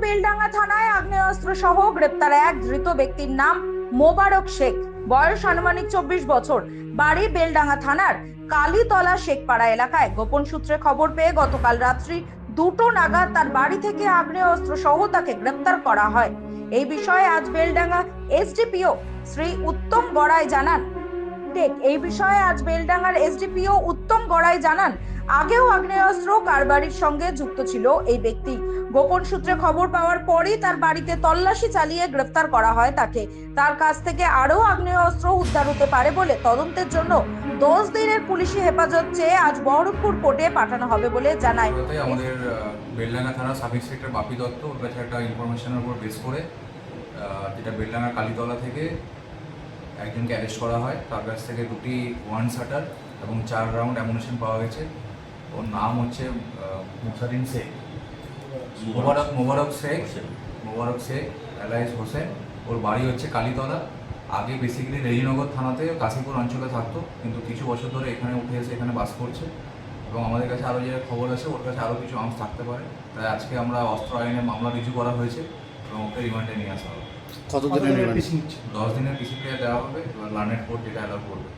বেলডাঙ্গা থানায় আগ্নেয়াস্ত্র সহ গ্রেপ্তার এক ধৃত ব্যক্তির নাম মোবারক শেখ। বয়স আনুমানিক 24 বছর। বাড়ি বেলডাঙ্গা থানার কালীতলা শেখপাড়া এলাকায়। গোপন সূত্রে খবর পেয়ে গতকাল রাত্রি 2টো নাগাদ তার বাড়ি থেকে আগ্নেয়াস্ত্র সহ তাকে গ্রেপ্তার করা হয়। এই বিষয়ে আজ বেলডাঙ্গা এসডিপিও শ্রী উত্তম গড়াই জানান আগেও আগ্নেয়াস্ত্র কারবারির সঙ্গে যুক্ত ছিল এই ব্যক্তি। গোপন সূত্রে খবর পাওয়ার পরই তার বাড়িতে তল্লাশি চালিয়ে গ্রেফতার করা হয় তাকে। তার কাছ থেকে আরো আগ্নেয়াস্ত্র উদ্ধার হতে পারে বলে তদন্তের জন্য 10 দিনের পুলিশি হেফাজত চেয়ে আজ বহরমপুর কোর্টে পাঠানো হবে বলে জানায়। আমাদের বেলডাঙ্গা থানা সাব ইন্সপেক্টর বাপি দত্ত ওর কাছে একটা ইনফরমেশনের উপর বেস করে যেটা বেলডাঙ্গা কালীতলা থেকে একজনকে অ্যারেস্ট করা হয়। তার কাছ থেকে 2টি ওয়ান শাটার এবং 4 রাউন্ড অ্যামুনিশন পাওয়া গেছে। ওর নাম হচ্ছে মুসারিন শেখ, মোবারক শেখ এলাইস হোসেন। ওর বাড়ি হচ্ছে কালীতলা। আগে বেসিক্যালি রেজিনগর থানাতে কাশীপুর অঞ্চলে থাকতো, কিন্তু কিছু বছর ধরে এখানে উঠে এসে এখানে বাস করছে এবং আমাদের কাছে আরও যে খবর আছে ওর কাছে আরও কিছু আর্মস থাকতে পারে। তাই আজকে আমরা অস্ত্র আইনে মামলা রিজু করা হয়েছে এবং ওকে রিমান্ডে নিয়ে আসা হবে। 10 দিনের পিসি দেওয়া হবে। এবার লার্নেড কোর্ট যেটা অ্যালাউ করবে।